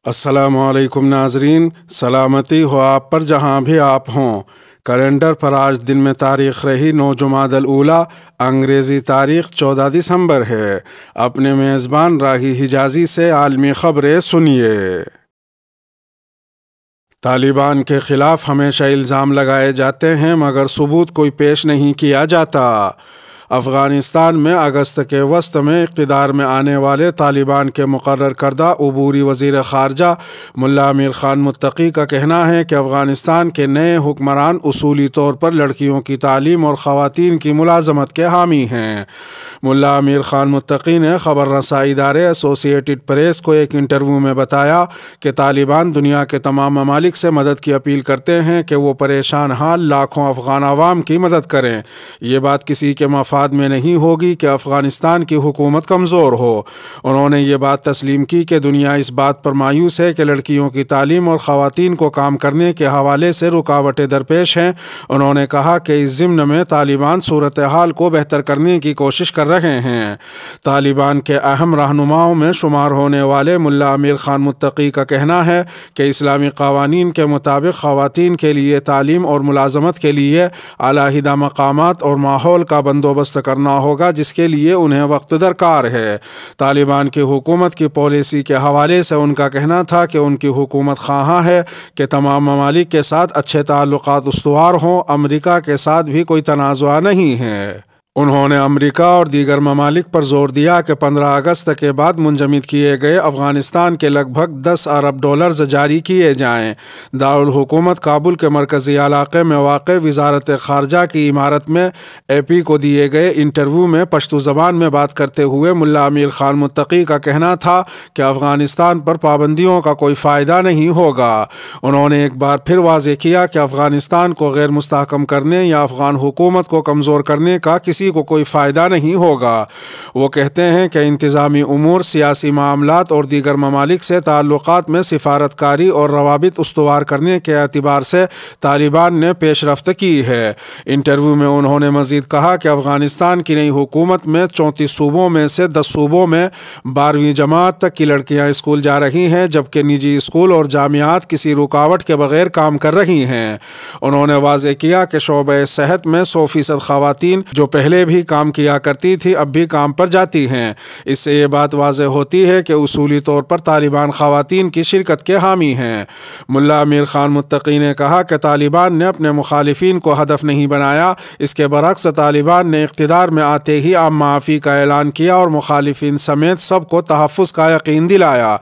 السلام علیکم ناظرین، سلامتی ہو آپ پر جہاں بھی آپ ہوں۔ کیلنڈر پر آج دن میں تاریخ رہی 9 جمادی الاولیٰ، انگریزی تاریخ 14 دسمبر ہے۔ اپنے میزبان راہی حجازی سے عالمی خبریں سنیے۔ طالبان کے خلاف ہمیشہ الزام لگائے جاتے ہیں مگر ثبوت کوئی پیش نہیں کیا جاتا۔ افغانستان میں اگست کے وسط میں اقتدار میں آنے والے طالبان کے مقرر کردہ عبوری وزیر خارجہ ملا امیر خان متقی کا کہنا ہے کہ افغانستان کے نئے حکمران اصولی طور پر لڑکیوں کی تعلیم اور خواتین کی ملازمت کے حامی ہیں۔ ملا امیر خان متقی نے خبر رسائی ادارے ایسوسیٹڈ پریس کو ایک انٹرویو میں بتایا کہ طالبان دنیا کے تمام ممالک سے مدد کی اپیل کرتے ہیں کہ وہ پریشان حال لاکھوں افغان عوام کی مدد کریں۔ یہ بات کسی کے مفاد میں نہیں ہوگی کہ افغانستان کی حکومت کمزور ہو۔ انہوں نے یہ بات تسلیم کی کہ دنیا اس بات پر مایوس ہے کہ لڑکیوں کی تعلیم اور خواتین کو کام کرنے کے حوالے سے رکاوٹیں درپیش ہیں۔ انہوں نے کہا کہ اس ضمن میں طالبان صورتحال کو بہتر کرنے کی کوشش کر رہے ہیں۔ طالبان کے اہم رہنماؤں میں شمار ہونے والے ملا امیر خان متقی کا کہنا ہے کہ اسلامی قوانین کے مطابق خواتین کے لیے تعلیم اور ملازمت کے لیے علیحدہ مقامات اور ماحول کا بندوبست کرنا ہوگا، جس کے لیے انہیں وقت درکار ہے۔ طالبان کی حکومت کی پالیسی کے حوالے سے ان کا کہنا تھا کہ ان کی حکومت خواہاں ہے کہ تمام ممالک کے ساتھ اچھے تعلقات استوار ہوں۔ امریکہ کے ساتھ بھی کوئی تنازع نہیں ہے۔ انہوں نے امریکہ اور دیگر ممالک پر زور دیا کہ 15 اگست کے بعد منجمد کیے گئے افغانستان کے لگ بھگ $10 ارب جاری کیے جائیں۔ دارالحکومت کابل کے مرکزی علاقے میں واقع وزارت خارجہ کی عمارت میں اے پی کو دیے گئے انٹرویو میں پشتو زبان میں بات کرتے ہوئے ملا امیر خان متقی کا کہنا تھا کہ افغانستان پر پابندیوں کا کوئی فائدہ نہیں ہوگا۔ انہوں نے ایک بار پھر واضح کیا کہ افغانستان کو غیر مستحکم کرنے یا افغان حکومت کو کمزور کرنے کا کسی کو کوئی فائدہ نہیں ہوگا۔ وہ کہتے ہیں کہ انتظامی امور، سیاسی معاملات اور دیگر ممالک سے تعلقات میں سفارتکاری اور روابط استوار کرنے کے اعتبار سے طالبان نے پیش رفت کی ہے۔ انٹرویو میں انہوں نے مزید کہا کہ افغانستان کی نئی حکومت میں 34 صوبوں میں سے 10 صوبوں میں 12ویں جماعت تک کی لڑکیاں اسکول جا رہی ہیں، جبکہ نجی اسکول اور جامعات کسی رکاوٹ کے بغیر کام کر رہی ہیں۔ انہوں نے واضح کیا کہ شعبہ صحت میں 100% خواتین جو پہلے بھی کام کیا کرتی تھی اب بھی کام پر جاتی ہیں۔ اس سے یہ بات واضح ہوتی ہے کہ اصولی طور پر طالبان خواتین کی شرکت کے حامی ہیں۔ ملا امیر خان متقی نے کہا کہ طالبان نے اپنے مخالفین کو ہدف نہیں بنایا، اس کے برعکس طالبان نے اقتدار میں آتے ہی عام معافی کا اعلان کیا اور مخالفین سمیت سب کو تحفظ کا یقین دلایا۔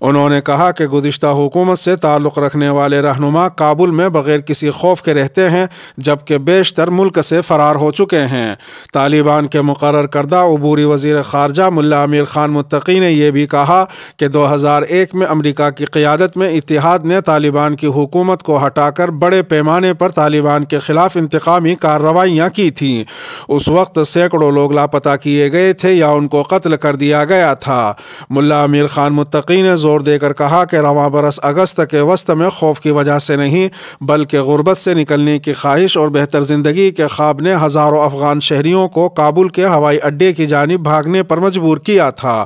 انہوں نے کہا کہ گزشتہ حکومت سے تعلق رکھنے والے رہنما کابل میں بغیر کسی خوف کے رہتے ہیں، جبکہ بیشتر ملک سے فرار ہو چکے ہیں۔ طالبان کے مقرر کردہ عبوری وزیر خارجہ ملا امیر خان متقی نے یہ بھی کہا کہ 2001 میں امریکہ کی قیادت میں اتحاد نے طالبان کی حکومت کو ہٹا کر بڑے پیمانے پر طالبان کے خلاف انتقامی کارروائیاں کی تھیں۔ اس وقت سینکڑوں لوگ لاپتہ کیے گئے تھے یا ان کو قتل کر دیا گیا تھا۔ ملا امیر خان متقی نے زور دے کر کہا کہ رواں برس اگست کے وسط میں خوف کی وجہ سے نہیں بلکہ غربت سے نکلنے کی خواہش اور بہتر زندگی کے خواب نے ہزاروں افغان شہریوں کو کابل کے ہوائی اڈے کی جانب بھاگنے پر مجبور کیا تھا۔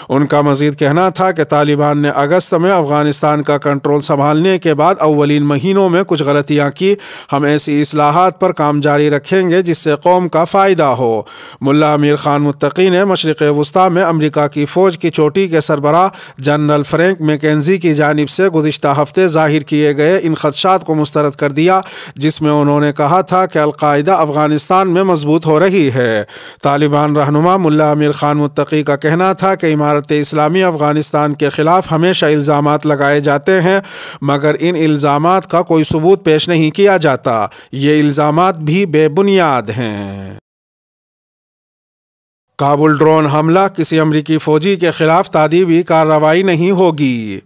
ان کا مزید کہنا تھا کہ طالبان نے اگست میں افغانستان کا کنٹرول سنبھالنے کے بعد اولین مہینوں میں کچھ غلطیاں کی۔ ہم ایسی اصلاحات پر کام جاری رکھیں گے جس سے قوم کا فائدہ ہو۔ ملا امیر خان متقی نے مشرق وسطیٰ میں امریکہ کی فوج کی چوٹی کے سربراہ جنرل فرینک میکنزی کی جانب سے گزشتہ ہفتے ظاہر کیے گئے ان خدشات کو مسترد کر دیا، جس میں انہوں نے کہا تھا کہ القاعدہ افغانستان میں مضبوط ہو رہی ہے۔ طالبان رہنما ملا امیر خان متقی کا کہنا تھا کہ امارت اسلامی افغانستان کے خلاف ہمیشہ الزامات لگائے جاتے ہیں مگر ان الزامات کا کوئی ثبوت پیش نہیں کیا جاتا۔ یہ الزامات بھی بے بنیاد ہیں۔ کابل ڈرون حملہ، کسی امریکی فوجی کے خلاف تادیبی کارروائی نہیں ہوگی۔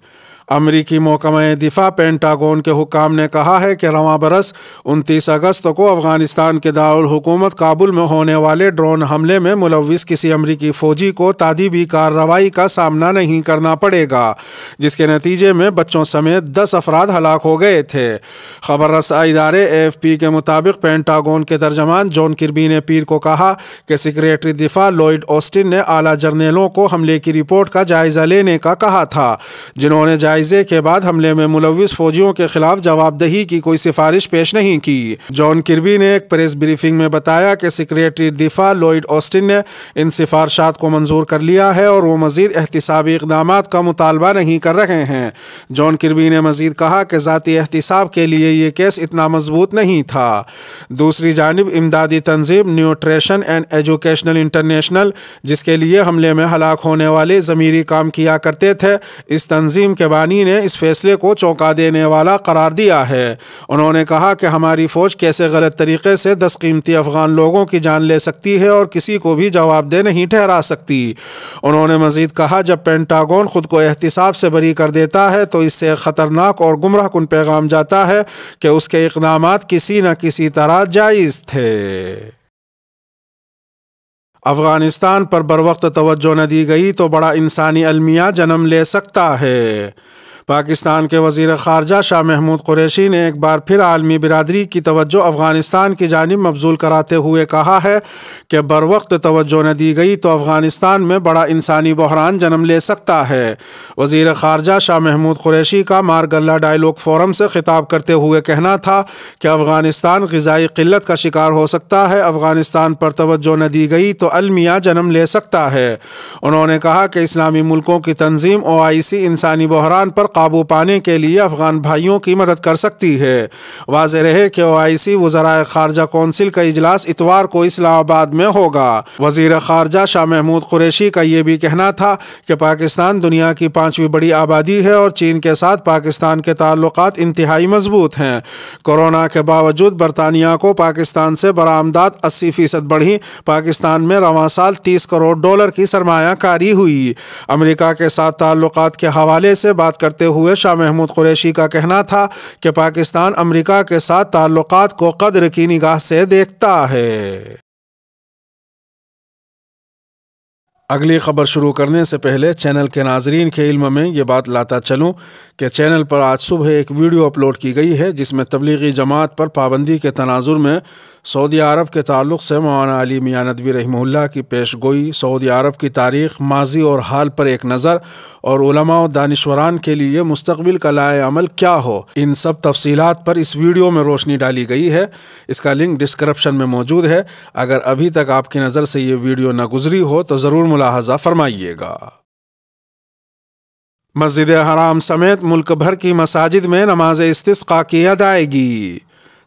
امریکی محکمہ دفاع پینٹاگون کے حکام نے کہا ہے کہ رواں برس 29 اگست کو افغانستان کے دارالحکومت کابل میں ہونے والے ڈرون حملے میں ملوث کسی امریکی فوجی کو تادیبی کارروائی کا سامنا نہیں کرنا پڑے گا، جس کے نتیجے میں بچوں سمیت 10 افراد ہلاک ہو گئے تھے۔ خبر رسائی ادارے AFP کے مطابق پینٹاگون کے ترجمان جان کربی نے پیر کو کہا کہ سیکریٹری دفاع لوئڈ آسٹن نے اعلیٰ جرنیلوں کو حملے کی رپورٹ کا جائزہ لینے کا کہا تھا، جنہوں نے جائزے کے بعد حملے میں ملوث فوجیوں کے خلاف جواب دہی کی کوئی سفارش پیش نہیں کی۔ جان کربی نے ایک پریس بریفنگ میں بتایا کہ سیکریٹری دفاع لوئڈ آسٹن نے ان سفارشات کو منظور کر لیا ہے اور وہ مزید احتسابی اقدامات کا مطالبہ نہیں کر رہے ہیں۔ جان کربی نے مزید کہا کہ ذاتی احتساب کے لیے یہ کیس اتنا مضبوط نہیں تھا۔ دوسری جانب امدادی تنظیم نیوٹریشن اینڈ ایجوکیشنل انٹرنیشنل، جس کے لیے حملے میں ہلاک ہونے والے ضمیری کام کیا کرتے تھے، اس تنظیم کے بانی نے اس فیصلے کو چونکا دینے والا قرار دیا ہے۔ انہوں نے کہا کہ ہماری فوج کیسے غلط طریقے سے 10 قیمتی افغان لوگوں کی جان لے سکتی ہے اور کسی کو بھی جواب دہ نہیں ٹھہرا سکتی۔ انہوں نے مزید کہا جب پینٹاگون خود کو احتساب سے بری کر دیتا ہے تو اس سے خطرناک اور گمراہ کن پیغام جاتا ہے کہ اس کے اقدامات کسی نہ کسی طرح جائز تھے۔ افغانستان پر بروقت توجہ نہ دی گئی تو بڑا انسانی المیہ جنم لے سکتا ہے۔ پاکستان کے وزیر خارجہ شاہ محمود قریشی نے ایک بار پھر عالمی برادری کی توجہ افغانستان کی جانب مبذول کراتے ہوئے کہا ہے کہ بروقت توجہ نہ دی گئی تو افغانستان میں بڑا انسانی بحران جنم لے سکتا ہے۔ وزیر خارجہ شاہ محمود قریشی کا مارگلہ ڈائیلاگ فورم سے خطاب کرتے ہوئے کہنا تھا کہ افغانستان غذائی قلت کا شکار ہو سکتا ہے۔ افغانستان پر توجہ نہ دی گئی تو المیہ جنم لے سکتا ہے۔ انہوں نے کہا کہ اسلامی ملکوں کی تنظیم OIC انسانی بحران پر قابو پانے کے لیے افغان بھائیوں کی مدد کر سکتی ہے۔ واضح رہے کہ OIC وزرائے خارجہ کونسل کا اجلاس اتوار کو اسلام آباد میں ہوگا۔ وزیر خارجہ شاہ محمود قریشی کا یہ بھی کہنا تھا کہ پاکستان دنیا کی 5ویں بڑی آبادی ہے اور چین کے ساتھ پاکستان کے تعلقات انتہائی مضبوط ہیں۔ کورونا کے باوجود برطانیہ کو پاکستان سے برآمدات 80% بڑھی۔ پاکستان میں رواں سال $30 کروڑ کی سرمایہ کاری ہوئی۔ امریکہ کے ساتھ تعلقات کے حوالے سے بات کرتے ہوئے شاہ محمود قریشی کا کہنا تھا کہ پاکستان امریکہ کے ساتھ تعلقات کو قدر کی نگاہ سے دیکھتا ہے۔ اگلی خبر شروع کرنے سے پہلے چینل کے ناظرین کے علم میں یہ بات لاتا چلوں کہ چینل پر آج صبح ایک ویڈیو اپلوڈ کی گئی ہے جس میں تبلیغی جماعت پر پابندی کے تناظر میں سعودی عرب کے تعلق سے مولانا علی میاں ندوی رحمہ اللہ کی پیش گوئی، سعودی عرب کی تاریخ، ماضی اور حال پر ایک نظر اور علماء و دانشوران کے لیے مستقبل کا لائحہ عمل کیا ہو، ان سب تفصیلات پر اس ویڈیو میں روشنی ڈالی گئی ہے۔ اس کا لنک ڈسکرپشن میں موجود ہے۔ اگر ابھی تک آپ کی نظر سے یہ ویڈیو نہ گزری ہو تو ضرور ملاحظہ فرمائیے گا۔ مسجد حرام سمیت ملک بھر کی مساجد میں نماز استسقاء کی ادائیگی۔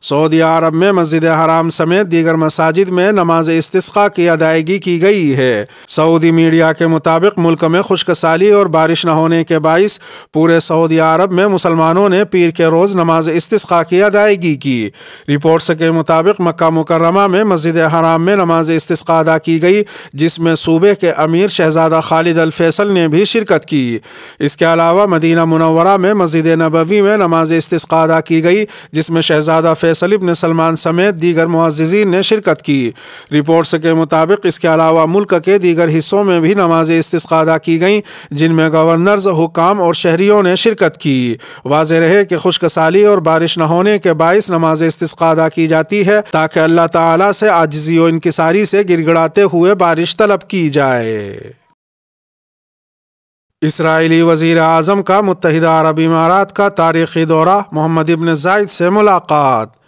سعودی عرب میں مسجد حرام سمیت دیگر مساجد میں نماز استسقاء کی ادائیگی کی گئی ہے۔ سعودی میڈیا کے مطابق ملک میں خشک سالی اور بارش نہ ہونے کے باعث پورے سعودی عرب میں مسلمانوں نے پیر کے روز نماز استسقاء کی ادائیگی کی۔ رپورٹس کے مطابق مکہ مکرمہ میں مسجد حرام میں نماز استسقاء ادا کی گئی، جس میں صوبے کے امیر شہزادہ خالد الفیصل نے بھی شرکت کی۔ اس کے علاوہ مدینہ منورہ میں مسجد نبوی میں نماز استسقاء ادا کی گئی، جس میں شہزادہ فیصل ابن سلمان سمیت دیگر معززین نے شرکت کی۔ رپورٹس کے مطابق اس کے علاوہ ملک کے دیگر حصوں میں بھی نماز استسقاء ادا کی گئیں، جن میں گورنرز، حکام اور شہریوں نے شرکت کی۔ واضح رہے کہ خشک سالی اور بارش نہ ہونے کے باعث نماز استسقاء ادا کی جاتی ہے تاکہ اللہ تعالیٰ سے عاجزی و انکساری سے گڑگڑاتے ہوئے بارش طلب کی جائے۔ اسرائیلی وزیر اعظم کا متحدہ عرب امارات کا تاریخی دورہ، محمد ابن زائد سے ملاقات۔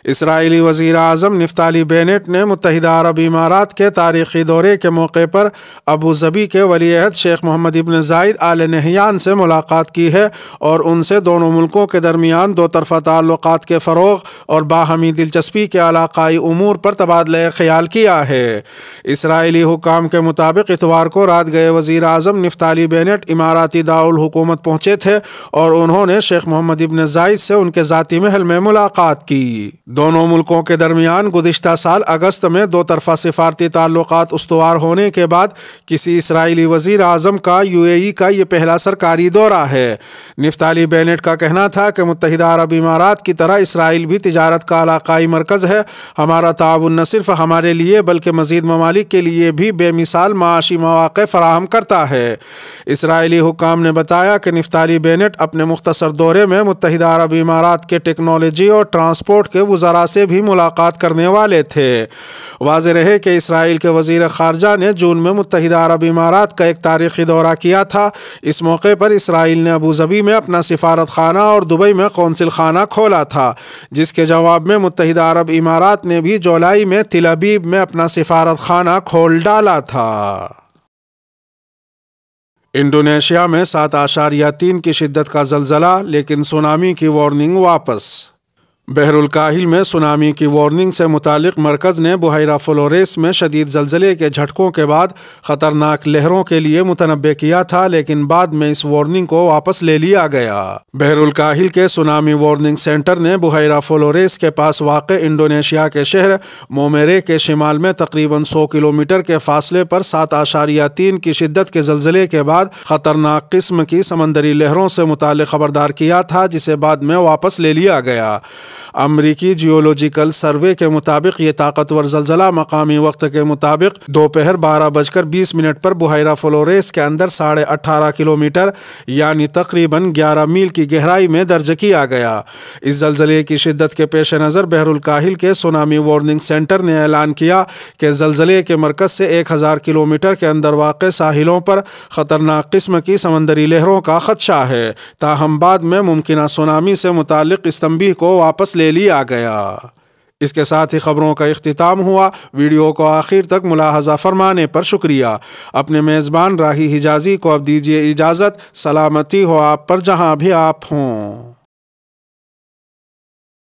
اسرائیلی وزیر اعظم نفتالی بینٹ نے متحدہ عرب امارات کے تاریخی دورے کے موقع پر ابوظبی کے ولی عہد شیخ محمد ابن زائد آل نہیان سے ملاقات کی ہے اور ان سے دونوں ملکوں کے درمیان دو طرفہ تعلقات کے فروغ اور باہمی دلچسپی کے علاقائی امور پر تبادلہ خیال کیا ہے۔ اسرائیلی حکام کے مطابق اتوار کو رات گئے وزیر اعظم نفتالی بینٹ اماراتی دارالحکومت پہنچے تھے اور انہوں نے شیخ محمد ابن زائد سے ان کے ذاتی محل میں ملاقات کی۔ دونوں ملکوں کے درمیان گزشتہ سال اگست میں دو طرفہ سفارتی تعلقات استوار ہونے کے بعد کسی اسرائیلی وزیر اعظم کا UAE کا یہ پہلا سرکاری دورہ ہے۔ نفتالی بینٹ کا کہنا تھا کہ متحدہ عرب امارات کی طرح اسرائیل بھی تجارت کا علاقائی مرکز ہے۔ ہمارا تعاون نہ صرف ہمارے لیے بلکہ مزید ممالک کے لیے بھی بے مثال معاشی مواقع فراہم کرتا ہے۔ اسرائیلی حکام نے بتایا کہ نفتالی بینٹ اپنے مختصر دورے میں متحدہ عرب امارات کے ٹیکنالوجی اور ٹرانسپورٹ کے وزراء سے بھی ملاقات کرنے والے تھے۔ واضح رہے کہ اسرائیل کے وزیر خارجہ نے جون میں متحدہ عرب امارات کا ایک تاریخی دورہ کیا تھا۔ اس موقع پر اسرائیل نے ابوظبی میں اپنا سفارت خانہ اور دبئی میں قونصل خانہ کھولا تھا، جس کے جواب میں متحدہ عرب امارات نے بھی جولائی میں تل ابیب میں اپنا سفارت خانہ کھول ڈالا تھا۔ انڈونیشیا میں 7.3 کی شدت کا زلزلہ، لیکن سونامی کی وارننگ واپس۔ بحر الکاہل میں سونامی کی وارننگ سے متعلق مرکز نے بحیرہ فلوریس میں شدید زلزلے کے جھٹکوں کے بعد خطرناک لہروں کے لیے متنبع کیا تھا، لیکن بعد میں اس وارننگ کو واپس لے لیا گیا۔ بحر الکاہل کے سونامی وارننگ سینٹر نے بحیرہ فلوریس کے پاس واقع انڈونیشیا کے شہر مومیرے کے شمال میں تقریباً 100 کلومیٹر کے فاصلے پر 7.3 کی شدت کے زلزلے کے بعد خطرناک قسم کی سمندری لہروں سے متعلق خبردار کیا تھا، جسے بعد میں واپس لے لیا گیا۔ امریکی جیولوجیکل سروے کے مطابق یہ طاقتور زلزلہ مقامی وقت کے مطابق دوپہر 12:20 پر بحیرہ فلوریس کے اندر 18.5 کلومیٹر یعنی تقریباً 11 میل کی گہرائی میں درج کیا گیا۔ اس زلزلے کی شدت کے پیش نظر بحر الکاہل کے سونامی وارننگ سینٹر نے اعلان کیا کہ زلزلے کے مرکز سے 1000 کلومیٹر کے اندر واقع ساحلوں پر خطرناک قسم کی سمندری لہروں کا خدشہ ہے، تاہم بعد میں ممکنہ سونامی سے متعلق اس تنبیہ کو واپس لے لیا گیا۔ اس کے ساتھ ہی خبروں کا اختتام ہوا۔ ویڈیو کو آخر تک ملاحظہ فرمانے پر شکریہ۔ اپنے میزبان راہی حجازی کو اب دیجیے اجازت۔ سلامتی ہو آپ پر جہاں بھی آپ ہوں۔